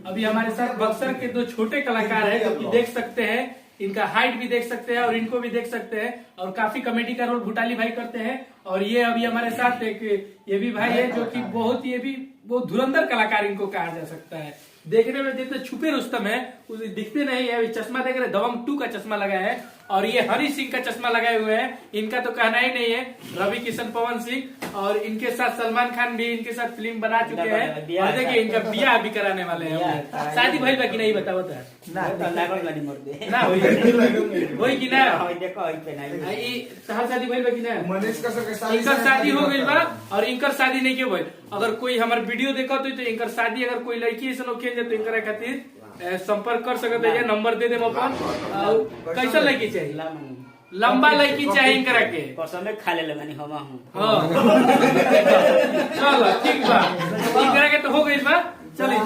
अभी हमारे साथ बक्सर के दो छोटे कलाकार हैं, जो कि देख सकते हैं, इनका हाइट भी देख सकते हैं और इनको भी देख सकते हैं, और काफी कॉमेडी का रोल भूटाली भाई करते हैं। और ये अभी हमारे साथ एक ये भी भाई है, जो कि बहुत ये भी बहुत धुरंधर कलाकार इनको कहा जा सकता है। देखने में जितने छुपे रुस्तम है उसे दिखते नहीं है। चश्मा देख रहे, दबंग 2 का चश्मा लगाया है, और ये हरी सिंह का चश्मा लगाए हुए हैं। इनका तो कहना ही नहीं है, रवि किशन पवन सिंह, और इनके साथ सलमान खान भी इनके साथ फिल्म बना चुके हैं। और देखिए इनका ब्याह भी कराने वाले हैं। शादी भाई बाकी नहीं बता ना वही की ना शादी भाई बाकी ना इनकर शादी हो गई बा, और इनकर शादी नहीं क्यों भाई। अगर कोई हमारे वीडियो देखा तो इनकर शादी अगर कोई लड़की ऐसा लोग तो इनकर खातिर संपर्क कर सकते हैं। नंबर दे देम अपन। कैसा लड़की चाहिए? लंबा लड़की चाहिए इनकरा के कसमे खा ले मानी हम चलो ठीक बा, इनकरा के तो हो गई बा। चलिए।